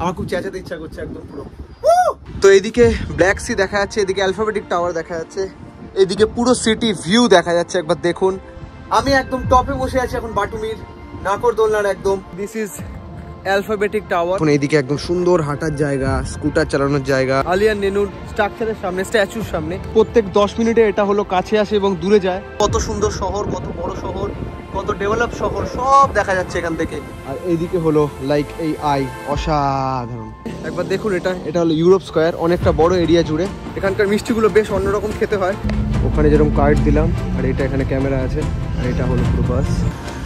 আমার খুব চেঁচাতে ইচ্ছা করছে একদম পুরো। তো এইদিকে ব্ল্যাক সি দেখা যাচ্ছে, এদিকে অ্যালফাবেটিক টাওয়ার দেখা যাচ্ছে, এদিকে পুরো সিটি ভিউ দেখা যাচ্ছে। একবার দেখুন, আমি একদম টপে বসে আছি এখন বাটুমির নাকরদোলনার একদম। This is alphabetic tower. এখন এইদিকে একদম সুন্দর হাঁটার জায়গা, স্কুটার চালানোর জায়গা, আলিয়ান নেনুর স্ট্রাকচারের সামনে, স্ট্যাচুর সামনে। প্রত্যেক 10 মিনিটে এটা হলো কাছে আসে এবং দূরে যায়। কত সুন্দর শহর, কত বড় শহর, কত ডেভেলপ শহর, সব দেখা যাচ্ছে এখান থেকে। আর এইদিকে হলো লাইক এই অসাধারণ। একবার দেখুন, এটা হলো ইউরোপ স্কোয়ার, অনেকটা বড় এরিয়া জুড়ে। এখানকার মিষ্টিগুলো বেশ অন্যরকম খেতে হয়। ওখানে যেরকম কার্ড দিলাম, আর এটা এখানে ক্যামেরা আছে, আর এটা হলো পুরো বাস।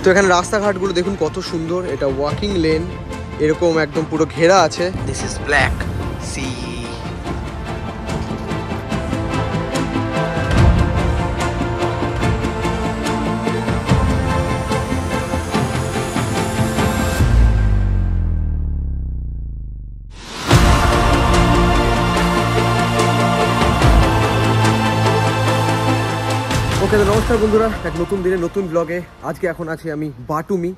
তো এখানে রাস্তাঘাটগুলো দেখুন কত সুন্দর। এটা ওয়াকিং লেন, এরকম একদম পুরো ঘেরা আছে। This is Black Sea. Okay, নমস্কার বন্ধুরা, এক নতুন দিনে নতুন ব্লগে। আজকে এখন আছি আমি বাটুমি।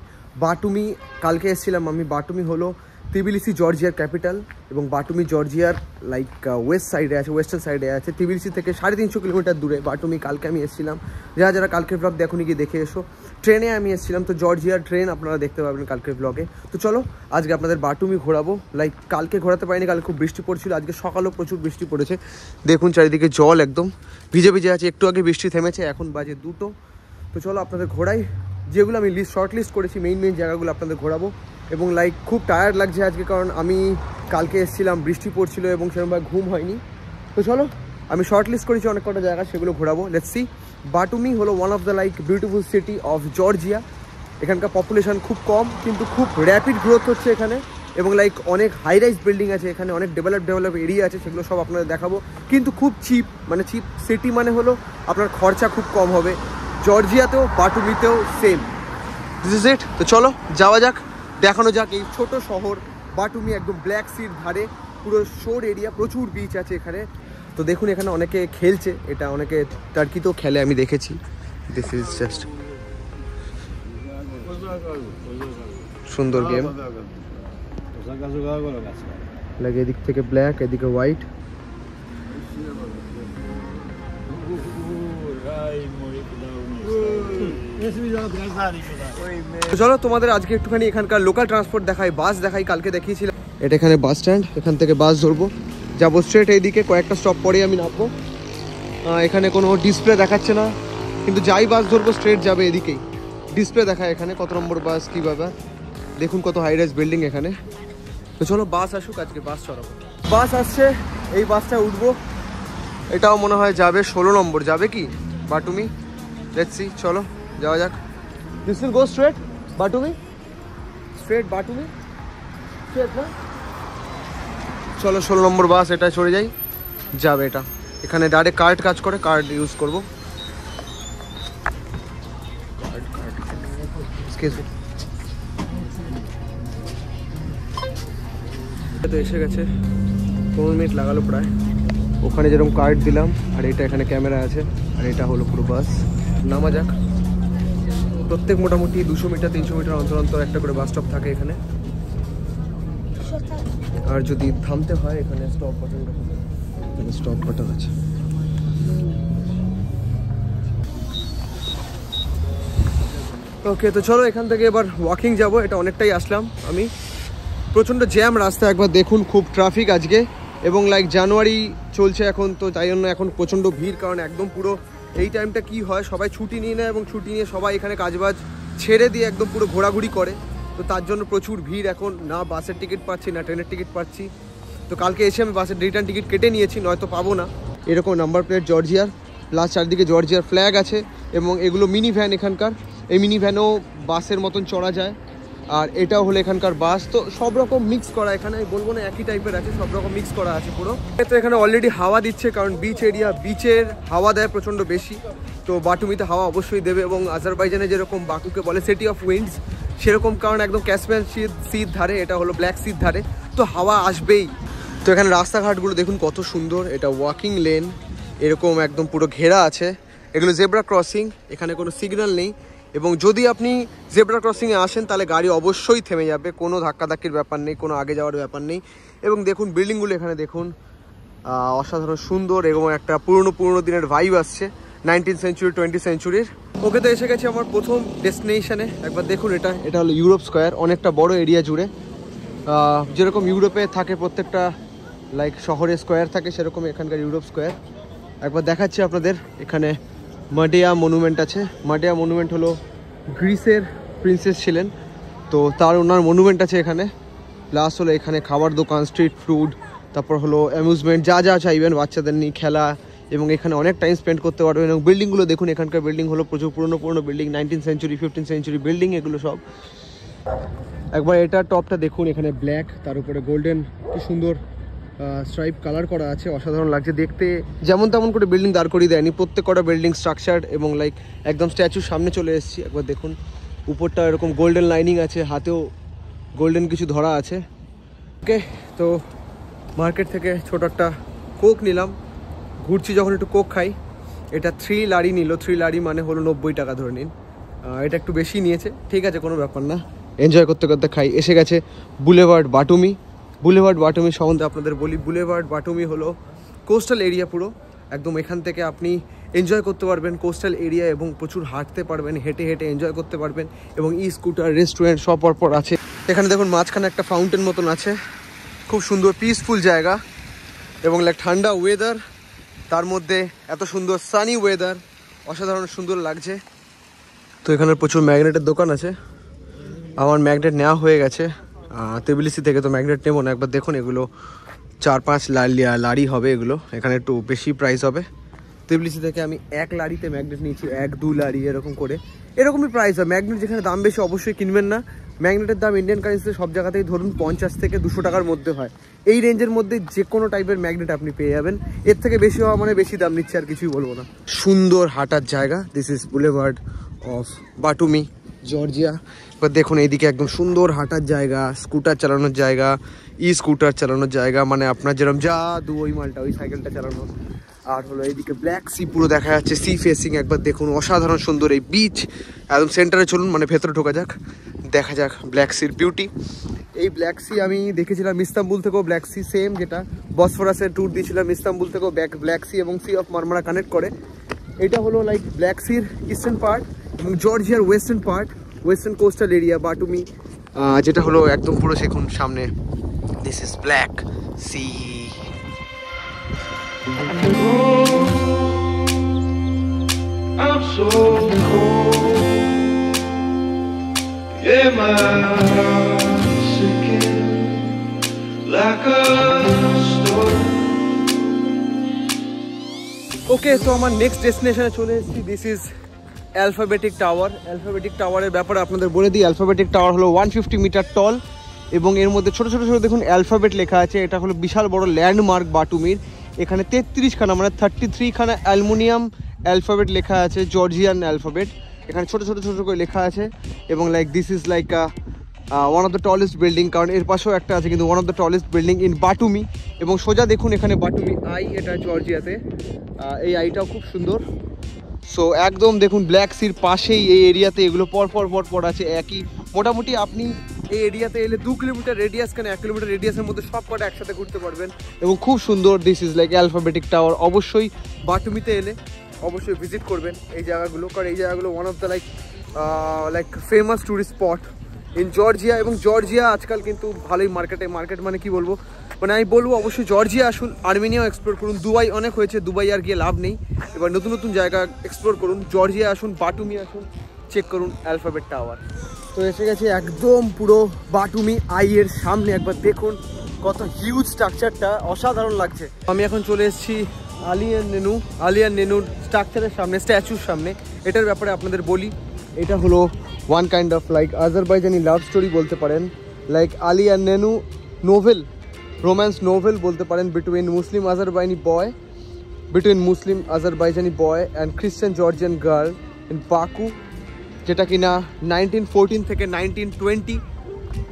কালকে এসেছিলাম আমি। বাটুমি হলো তিবিলিসি জর্জিয়ার ক্যাপিটাল, এবং বাটুমি জর্জিয়ার লাইক ওয়েস্ট সাইডে আছে, ওয়েস্টার্ন সাইডে আছে। তিবিলিসি থেকে 350 কিলোমিটার দূরে বাটুমি। কালকে আমি এসেছিলাম, যারা কালকের ব্লগ দেখুনি গিয়ে দেখে এসো। ট্রেনে আমি এসেছিলাম, তো জর্জিয়ার ট্রেন আপনারা দেখতে পাবেন কালকের ব্লগে। তো চলো আজকে আপনাদের বাটুমি ঘোরাবো। লাইক কালকে ঘোরাতে পারিনি, কালকে খুব বৃষ্টি পড়ছিল, আজকে সকালেও প্রচুর বৃষ্টি পড়েছে। দেখুন চারিদিকে জল, একদম ভিজে ভিজে আছে। একটু আগে বৃষ্টি থেমেছে, এখন বাজে 2টো। তো চলো আপনাদের ঘোরাই, যেগুলো আমি শর্ট লিস্ট করেছি, মেইন জায়গাগুলো আপনাদের ঘোরাবো। এবং লাইক খুব টায়ার্ড লাগছে আজকে, কারণ আমি কালকে এসেছিলাম, বৃষ্টি পড়ছিল এবং সেরকমভাবে ঘুম হয়নি। তো চলো আমি শর্ট লিস্ট করেছি অনেক কটা জায়গা, সেগুলো ঘোরাবো। Let's see. বাটুমি হলো one of the like beautiful city of Georgia. এখানকার পপুলেশন খুব কম, কিন্তু খুব র্যাপিড গ্রোথ হচ্ছে এখানে। এবং লাইক অনেক হাই রাইজ বিল্ডিং আছে এখানে, অনেক ডেভেলপ এরিয়া আছে, সেগুলো সব আপনাদের দেখাবো। কিন্তু খুব চিপ, মানে চিপ সিটি মানে হলো আপনার খরচা খুব কম হবে। জর্জিয়াতেও বাটুমিতেও সেম। This is it. তো চলো যাওয়া যাক, দেখানো যাক এই ছোট শহর বাটুমি, একদম ব্ল্যাক সির ধারে, পুরো শোর এরিয়া, প্রচুর বিচ আছে এখানে। তো দেখুন এখানে অনেকে খেলছে, এটা অনেকে টার্কিতেও খেলে, আমি দেখেছি। দিস ইজ জাস্ট সুন্দর গেম। লাগে এদিক থেকে ব্ল্যাক, এদিকে হোয়াইট। চলো তোমাদের আজকে একটুখানি এখানকার লোকাল ট্রান্সপোর্ট দেখাই, বাস দেখাই। কালকে দেখিয়েছিলাম, এটা এখানে বাস স্ট্যান্ড। এখান থেকে বাস ধরবো, যাবো স্ট্রেট এইদিকে। কয়েকটা স্টপ পরেই আমি নামবো। এখানে কোনো ডিসপ্লে দেখাচ্ছে না, কিন্তু যাই বাস ধরবো স্ট্রেট যাবে এদিকেই। ডিসপ্লে দেখায় এখানে কত নম্বর বাস, কী ব্যাপার। দেখুন কত হাই রাইজ বিল্ডিং এখানে। তো চলো বাস আসুক, আজকে বাস চড়াবো। বাস আসছে, এই বাসটা উঠবো। এটাও মনে হয় যাবে 16 নম্বর, যাবে কি বাটুমি। লেটস সি, চলো যাওয়া যাক। This will go straight Batumi, straight Batumi, straight না। চলো 16 নম্বর বাস, এটা চড়ে যাই, যাবে এটা। এখানে ডাইরেক্ট কার্ড কাজ করে, কার্ড ইউজ করবো। তো এসে গেছে, 15 মিনিট লাগালো প্রায়। ওখানে যেরকম কার্ড দিলাম, আর এটা এখানে ক্যামেরা আছে, আর এটা হলো পুরো বাস। নামা যাক। প্রত্যেক মোটামুটি 200 মিটার 300 মিটার অন্তর অন্তর একটা করে বাস স্টপ থাকে এখানে। আর যদি থামতে হয় এখানে স্টপ বাটন, স্টপ বাটন আছে। ওকে, তো চলো এখান থেকে এবার ওয়াকিং যাব। এটা অনেকটাই আসলাম আমি। প্রচণ্ড জ্যাম রাস্তা, একবার দেখুন, খুব ট্রাফিক আজকে। এবং লাইক জানুয়ারি চলছে এখন, তো তাই জন্য এখন প্রচণ্ড ভিড়। কারণ একদম পুরো এই টাইমটা কি হয়, সবাই ছুটি নিয়ে নেয়, এবং ছুটি নিয়ে সবাই এখানে কাজবাজ ছেড়ে দিয়ে একদম পুরো ঘোরাঘুরি করে। তো তার জন্য প্রচুর ভিড় এখন। না বাসের টিকিট পাচ্ছি, না ট্রেনের টিকিট পাচ্ছি। তো কালকে এসে আমি বাসের রিটার্ন টিকিট কেটে নিয়েছি, নয়তো পাবো না। এরকম নাম্বার প্লেট জর্জিয়ার, প্লাস চারদিকে জর্জিয়ার ফ্ল্যাগ আছে। এবং এগুলো মিনি ভ্যান এখানকার। এই মিনি ভ্যানও বাসের মতন চড়া যায়। আর এটাও হলো এখানকার বাস। তো সব রকম মিক্স করা এখানে, আমি বলবো না একই টাইপের আছে, সব রকম মিক্স করা আছে পুরো। তো এখানে অলরেডি হাওয়া দিচ্ছে, কারণ বিচ এরিয়া, বিচের হাওয়া দেয় প্রচণ্ড বেশি। তো বাটুমিতে হাওয়া অবশ্যই দেবে। এবং আজারবাইজানে যেরকম বাকুকে বলে সিটি অফ উইন্ডস, সেরকম, কারণ একদম ক্যাসপিয়ান সির ধারে, এটা হলো ব্ল্যাক সির ধারে, তো হাওয়া আসবেই। তো এখানে রাস্তাঘাটগুলো দেখুন কত সুন্দর। এটা ওয়াকিং লেন, এরকম একদম পুরো ঘেরা আছে। এগুলো জেব্রা ক্রসিং, এখানে কোনো সিগন্যাল নেই। এবং যদি আপনি জেব্রা ক্রসিংয়ে আসেন তাহলে গাড়ি অবশ্যই থেমে যাবে, কোনো ধাক্কাধাক্কির ব্যাপার নেই, কোনো আগে যাওয়ার ব্যাপার নেই। এবং দেখুন বিল্ডিংগুলো এখানে দেখুন, অসাধারণ সুন্দর এবং একটা পুরনো দিনের ভাইব আসছে 19th সেঞ্চুরি 20th সেঞ্চুরির। ওকে, তো এসে গেছি আমার প্রথম ডেস্টিনেশনে। একবার দেখুন, এটা হলো ইউরোপ স্কোয়ার, অনেকটা বড় এরিয়া জুড়ে। যেরকম ইউরোপে থাকে প্রত্যেকটা লাইক শহরে স্কোয়ার থাকে, সেরকম এখানকার ইউরোপ স্কোয়ার। একবার দেখাচ্ছি আপনাদের, এখানে মাডিয়া মনুমেন্ট আছে। মাডিয়া মনুমেন্ট হলো গ্রিসের প্রিন্সেস ছিলেন, তো ওনার মনুমেন্ট আছে এখানে। প্লাস হলো এখানে খাবার দোকান, স্ট্রিট ফুড, তারপর হলো অ্যামিউজমেন্ট, যা চাইবেন বাচ্চাদের নিয়ে খেলা, এবং এখানে অনেক টাইম স্পেন্ড করতে পারবেন। এবং বিল্ডিংগুলো দেখুন, এখানকার বিল্ডিং হলো প্রচুর পুরনো building, 19th century 15th century building এগুলো সব। একবার এটা টপটা দেখুন, এখানে ব্ল্যাক, তার উপরে গোল্ডেন, কি সুন্দর স্ট্রাইপ কালার করা আছে, অসাধারণ লাগছে দেখতে। যেমন তেমন করে বিল্ডিং দাঁড় করিয়ে দেয়নি, প্রত্যেক কটা বিল্ডিং স্ট্রাকচার্ড এবং লাইক একদম স্ট্যাচুর সামনে চলে এসেছি। একবার দেখুন উপরটা এরকম গোল্ডেন লাইনিং আছে, হাতেও গোল্ডেন কিছু ধরা আছে। ওকে, তো মার্কেট থেকে ছোট একটা কোক নিলাম, ঘুরছি যখন একটু কোক খাই। এটা 3 লারি নিল, 3 লারি মানে হলো 90 টাকা ধরে নিন। এটা একটু বেশি নিয়েছে, ঠিক আছে, কোনো ব্যাপার না, এনজয় করতে করতে খাই। এসে গেছে বুলেভার্ড বাটুমি। বুলেভার্ড বাটুমি সম্বন্ধে আপনাদের বলি, বুলেভার্ড বাটুমি হলো কোস্টাল এরিয়া পুরো একদম। এখান থেকে আপনি এনজয় করতে পারবেন কোস্টাল এরিয়া, এবং প্রচুর হাঁটতে পারবেন, হেঁটে এনজয় করতে পারবেন। এবং স্কুটার, রেস্টুরেন্ট সব পরপর আছে। এখানে দেখুন মাঝখানে একটা ফাউন্টেন মতন আছে, খুব সুন্দর পিসফুল জায়গা, এবং লাইক ঠান্ডা ওয়েদার, তার মধ্যে এত সুন্দর সানি ওয়েদার, অসাধারণ সুন্দর লাগছে। তো এখানে প্রচুর ম্যাগনেটের দোকান আছে, আমার ম্যাগনেট নেওয়া হয়ে গেছে তিবিলিসি থেকে, তো ম্যাগনেট নেবো না। একবার দেখুন এগুলো 4-5 লারি হবে, এগুলো এখানে একটু বেশি প্রাইস হবে। তিবিলিসি থেকে আমি 1 লারিতে ম্যাগনেট নিয়েছি, 1-2 লারি এরকম করে, এরকমই প্রাইস হয়। ম্যাগনেট যেখানে দাম বেশি অবশ্যই কিনবেন না। ম্যাগনেটের দাম ইন্ডিয়ান কারেন্সিতে সব জায়গাতেই ধরুন 50 থেকে 200 টাকার মধ্যে হয়। এই রেঞ্জের মধ্যে যে কোনো টাইপের ম্যাগনেট আপনি পেয়ে যাবেন। এর থেকে বেশি হওয়া মানে বেশি দাম নিচ্ছে, আর কিছুই বলবো না। সুন্দর হাঁটার জায়গা, this is boulevard of Batumi, Georgia. এবার দেখুন এইদিকে একদম সুন্দর হাঁটার জায়গা, স্কুটার চালানোর জায়গা, স্কুটার চালানোর জায়গা, মানে আপনার যেরকম জাদু ওই মালটা, ওই সাইকেলটা চালানো। আর হলো এইদিকে ব্ল্যাক সি পুরো দেখা যাচ্ছে, সি ফেসিং। একবার দেখুন অসাধারণ সুন্দর এই বিচ, একদম সেন্টারে চলুন, মানে ভেতরে ঢোকা যাক, দেখা যাক ব্ল্যাক সির বিউটি। এই ব্ল্যাক সি আমি দেখেছিলাম ইস্তাম্বুল থেকেও, ব্ল্যাক সি সেম, যেটা বসফরাসের ট্যুর দিয়েছিলাম ইস্তাম্বুল থেকেও ব্ল্যাক সি এবং সি অফ মারমারা কানেক্ট করে। এটা হলো লাইক ব্ল্যাক সির ইস্টার্ন পার্ট এবং জর্জিয়ার western part, western coastal area Batumi, যেটা হলো একদম পুরো দেখুন সামনে, this is Black Sea. I'm so cold, yeah, my heart's sinking like a storm. ওকে, তো আমার নেক্সট ডেস্টিনেশনে চলে এসেছি, this is alphabetic tower. Alphabetic টাওয়ারের ব্যাপারে আপনাদের বলে দিই, অ্যালফাবেটিক টাওয়ার হলো 150 মিটার টল, এবং এর মধ্যে ছোটো ছোটো দেখুন অ্যালফাবেট লেখা আছে। এটা হলো বিশাল বড় ল্যান্ডমার্ক বাটুমির। এখানে 33খানা মানে 33খানা অ্যালুমিনিয়াম অ্যালফাবেট লেখা আছে, জর্জিয়ান অ্যালফাবেট। এখানে ছোটো ছোটো করে লেখা আছে, এবং like this is like one of the tallest building, কারণ এর পাশেও একটা আছে, কিন্তু one of the tallest building in Batumi. এবং সোজা দেখুন এখানে বাটুমি আই, এটা জর্জিয়াতে, এই আইটাও খুব সুন্দর। সো একদম দেখুন ব্ল্যাক সির পাশেই এই এরিয়াতে এগুলো পর আছে একই। মোটামুটি আপনি এই এরিয়াতে এলে 2 কিলোমিটার রেডিয়াস, কেন 1 কিলোমিটার রেডিয়াসের মধ্যে সব কটা একসাথে ঘুরতে পারবেন, এবং খুব সুন্দর। This is like alphabetic tower. অবশ্যই বাটুমিতে এলে অবশ্যই ভিজিট করবেন এই জায়গাগুলো, কারণ এই জায়গাগুলো one of the like famous tourist spot in Georgia. এবং জর্জিয়া আজকাল কিন্তু ভালোই মার্কেট মানে কি বলবো, মানে আমি বলবো অবশ্যই জর্জিয়া আসুন, আর্মেনিয়াও এক্সপ্লোর করুন। দুবাই অনেক হয়েছে, দুবাই আর গিয়ে লাভ নেই, এবার নতুন নতুন জায়গা এক্সপ্লোর করুন। জর্জিয়া আসুন, বাটুমি আসুন, চেক করুন অ্যালফাবেট টাওয়ার। তো এসে গেছে একদম পুরো বাটুমি আই এর সামনে। একবার দেখুন কত হিউজ স্ট্রাকচারটা, অসাধারণ লাগছে। আমি এখন চলে এসেছি আলিয়ান নেনুর স্ট্রাকচারের সামনে, স্ট্যাচুর সামনে। এটার ব্যাপারে আপনাদের বলি, এটা হলো one kind of like Azerbaijani love story বলতে পারেন, like Ali and Nino novel, romance novel বলতে পারেন, between Muslim Azerbaijani boy and Christian Georgian girl in Baku, যেটা কিনা 1914 থেকে 1920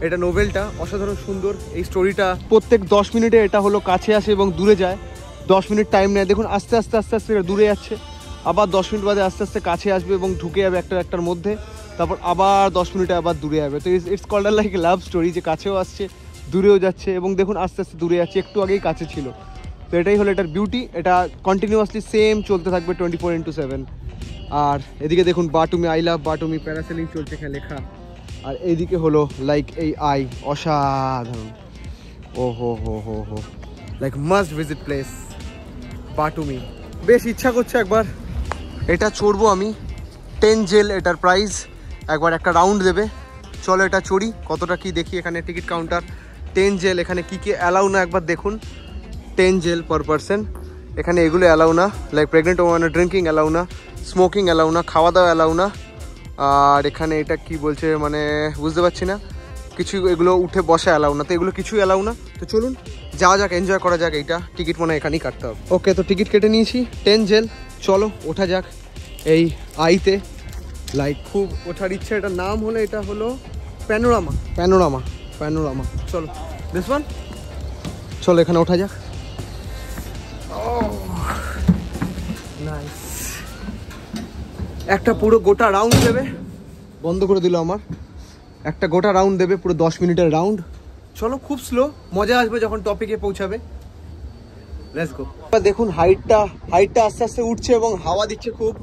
এটা নোভেলটা। অসাধারণ সুন্দর এই স্টোরিটা। প্রত্যেক 10 মিনিটে এটা হলো কাছে আসে এবং দূরে যায়, 10 মিনিট টাইম নেয়। দেখুন আস্তে আস্তে দূরে যাচ্ছে, আবার 10 মিনিট বাদে আস্তে আস্তে কাছে আসবে এবং ঢুকে যাবে একটার মধ্যে, তারপর আবার 10 মিনিটে আবার দূরে যাবে। তো it's called like love story, যে কাছেও আসছে দূরেও যাচ্ছে এবং দেখুন আস্তে আস্তে দূরে যাচ্ছে, একটু আগেই কাছে ছিল। তো এটাই হলো এটার বিউটি, এটা কন্টিনিউয়াসলি সেম চলতে থাকবে 24x7। আর এদিকে দেখুন বাটুমি, আই লাভ বাটুমি, প্যারাসেলিং চলছে এখানে লেখা। আর এইদিকে হলো লাইক এই আই, অসাধারণ, ও হো হো হো হো, লাইক মাস্ট ভিজিট প্লেস বাটুমি। বেশ ইচ্ছা করছে একবার এটা চড়বো আমি। 10 জেল এটার প্রাইস, একবার একটা রাউন্ড দেবে। চলো এটা চড়ি, কতটা কি দেখি। এখানে টিকিট কাউন্টার 10 জেল, এখানে কি কি অ্যালাউ না একবার দেখুন। 10 জেল পার পারসন, এখানে এগুলো অ্যালাউ না, like pregnant woman drinking allow না, স্মোকিং অ্যালাউ না, খাওয়া দাওয়া অ্যালাউ না। আর এখানে এটা কি বলছে মানে বুঝতে পারছি না, কিছু এগুলো উঠে বসা অ্যালাউ না, তো এগুলো কিছুই অ্যালাউ না। তো চলুন যাওয়া যাক, এনজয় করা যাক। এইটা টিকিট মনে হয় এখানেই কাটতে হবে। ওকে, তো টিকিট কেটে নিয়েছি 10 জেল, চলো ওঠা যাক এই আইতে। লাইক খুব ওঠার ইচ্ছা। এটার নাম হলো, এটা হলো প্যানোরামা, প্যানোরামা, প্যানোরামা। চলো দিস ওয়ান, চলো এখানে ওঠা যাক। নাইস, একটা পুরো গোটা রাউন্ড দেবে, বন্ধ করে দিল আমার। একটা গোটা রাউন্ড দেবে, পুরো 10 মিনিটের রাউন্ড। চলো, খুব স্লো, মজা আসবে যখন টপিকে পৌঁছাবে। Let's go. দেখুন হাইটটা আস্তে আস্তে উঠছে এবং হাওয়া দিচ্ছে, খুব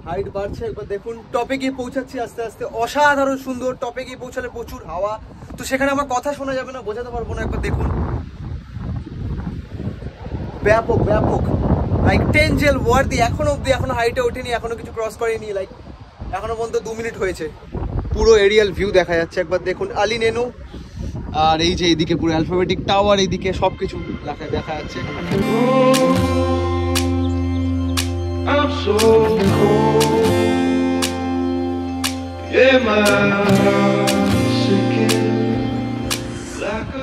হাইট বাড়ছে। একবার দেখুন টপে গিয়ে পৌঁছাচ্ছি আস্তে আস্তে, অসাধারণ সুন্দর। টপে গিয়ে পৌঁছালে প্রচুর হাওয়া, তো সেখানে আমার কথা শোনা যাবে না, বোঝাতে পারবো না। একবার দেখুন, ব্যাপক ব্যাপক, লাইক 10 জেল ওয়ার্দি। এখনো অব্দি এখনো হাইটে ওঠেনি, এখনো কিছু ক্রস করেনি, লাইক এখনো পর্যন্ত 2 মিনিট হয়েছে। পুরো এরিয়াল ভিউ দেখা যাচ্ছে, একবার দেখুন। আলি নেনু, আর এই যে এইদিকে পুরো অ্যালফাবেটিক টাওয়ার, এইদিকে সবকিছু দেখা যাচ্ছে।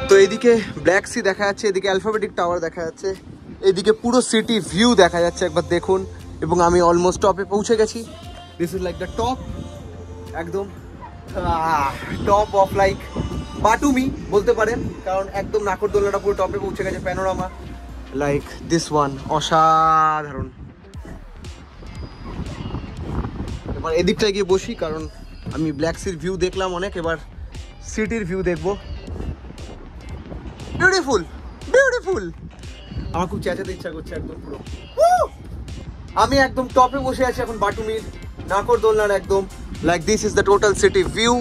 তো এইদিকে ব্ল্যাক সি দেখা যাচ্ছে, এদিকে অ্যালফাবেটিক টাওয়ার দেখা যাচ্ছে, এদিকে পুরো সিটি ভিউ দেখা যাচ্ছে, একবার দেখুন। এবং আমি অলমোস্ট টপে পৌঁছে গেছি। This is like the top, একদম টপ অফ লাইক বাটুমি বলতে পারেন, কারণ একদম নাকরদোলনাটা পুরো টপে পৌঁছে গেছে। প্যানোরামা লাইক দিস ওয়ান, অসাধারণ। এবার এদিকটায় গিয়ে বসি, কারণ আমি ব্ল্যাক সির ভিউ দেখলাম অনেক, এবার সিটির ভিউ দেখবো। বিউটিফুল বিউটিফুল, আমার খুব চেঁচাতে ইচ্ছা করছে একদম পুরো। আমি একদম টপে বসে আছি এখন বাটুমির, নাকরদোলনার একদম। Like this is the total city view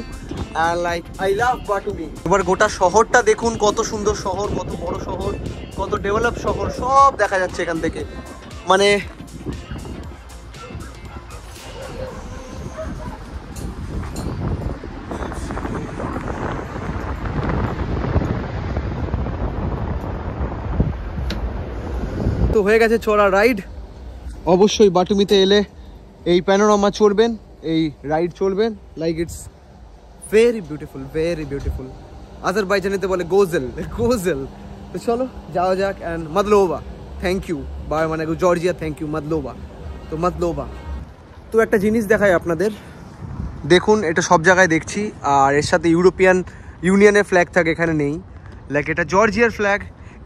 and like I love Batumi. এবার গোটা শহরটা দেখুন, কত সুন্দর শহর, কত বড় শহর, কত ডেভেলপ শহর, সব দেখা যাচ্ছে এখান থেকে। মানে তো হয়ে গেছে চড়া রাইড। অবশ্যই বাটুমিতে এলে এই প্যানোরামা চড়বেন, এই রাইড চড়বেন। Like it's very beautiful, very beautiful. আজারবাইজানেতে বলে গোজেল, গোজেল। তো চলো যাওয়া যাক। অ্যান্ড মাদলোবা, থ্যাংক ইউ। বা মানে জর্জিয়া, থ্যাংক ইউ মাদলোবা। তো মাদলোবা, তো একটা জিনিস দেখাই আপনাদের, দেখুন এটা সব জায়গায় দেখছি, আর এর সাথে ইউরোপিয়ান ইউনিয়নের ফ্ল্যাগ থাকে, এখানে নেই। লাইক এটা জর্জিয়ার ফ্ল্যাগ,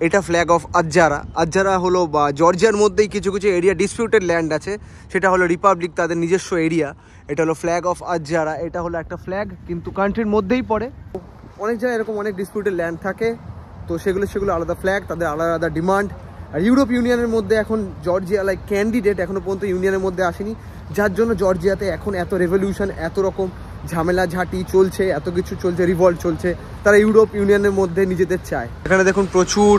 এটা ফ্ল্যাগ অফ আজ্জারা। আজ্জারা হলো বা জর্জিয়ার মধ্যেই কিছু কিছু এরিয়া ডিসপিউটেড ল্যান্ড আছে, সেটা হলো রিপাবলিক, তাদের নিজস্ব এরিয়া। এটা হলো ফ্ল্যাগ অফ আজ্জারা। এটা হলো একটা ফ্ল্যাগ, কিন্তু কান্ট্রির মধ্যেই পড়ে। অনেক জায়গায় এরকম অনেক ডিসপিউটেড ল্যান্ড থাকে, তো সেগুলো আলাদা ফ্ল্যাগ, তাদের আলাদা আলাদা ডিমান্ড। আর ইউরোপ ইউনিয়নের মধ্যে এখন জর্জিয়া লাইক ক্যান্ডিডেট, এখনও পর্যন্ত ইউনিয়নের মধ্যে আসেনি, যার জন্য জর্জিয়াতে এখন এত রেভলিউশন, এত রকম ঝামেলা ঝাঁটি চলছে, এত কিছু চলছে, রিভল্ট চলছে। তারা ইউরোপ ইউনিয়নের মধ্যে নিজেদের চায়। এখানে দেখুন প্রচুর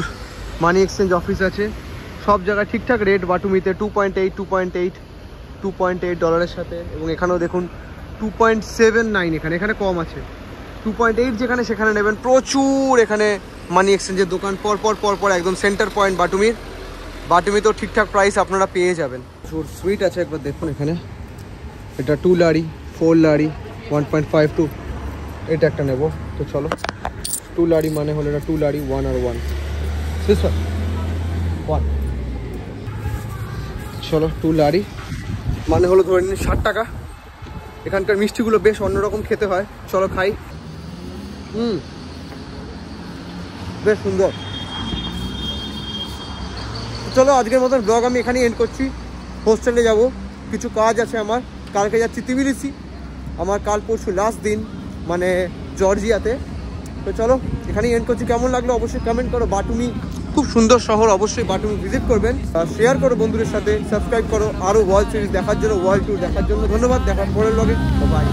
মানি এক্সচেঞ্জ অফিস আছে, সব জায়গায় ঠিকঠাক রেট। বাটুমিতে 2.8 ডলারের সাথে, এবং এখানেও দেখুন 2.79, এখানে কম আছে। 2.8 যেখানে, সেখানে নেবেন। প্রচুর এখানে মানি এক্সচেঞ্জের দোকান পর একদম সেন্টার পয়েন্ট বাটুমিতেও ঠিকঠাক প্রাইস আপনারা পেয়ে যাবেন। প্রচুর সুইট আছে, একবার দেখুন এখানে। এটা 2 লারি, 4 লারি, 1.52, এটা একটা নেব। তো চলো, 2 লারি মানে হলো এটা 2 লারি, 1 আর 1 দিস ওয়ান। চলো, 2 লারি মানে হলো ধরে নিন 60 টাকা। এখানকার মিষ্টিগুলো বেশ অন্যরকম খেতে হয়, চলো খাই। বেশ সুন্দর। চলো আজকের মতন ব্লগ আমি এখানেই এন্ড করছি। হোস্টেলে যাব, কিছু কাজ আছে আমার, কালকে যাচ্ছি তিবিলিসি, আমার কাল পরশু লাস্ট দিন মানে জর্জিয়াতে। তো চলো এখানেই এন্ড করছি। কেমন লাগলো অবশ্যই কমেন্ট করো। বাটুমি খুব সুন্দর শহর, অবশ্যই বাটুমি ভিজিট করবেন, শেয়ার করো বন্ধুদের সাথে, সাবস্ক্রাইব করো আরও ওয়ার্ল্ড সিরিজ দেখার জন্য, ওয়ার্ল্ড ট্যুর দেখার জন্য। ধন্যবাদ, দেখার পরের ব্লগে, বাই।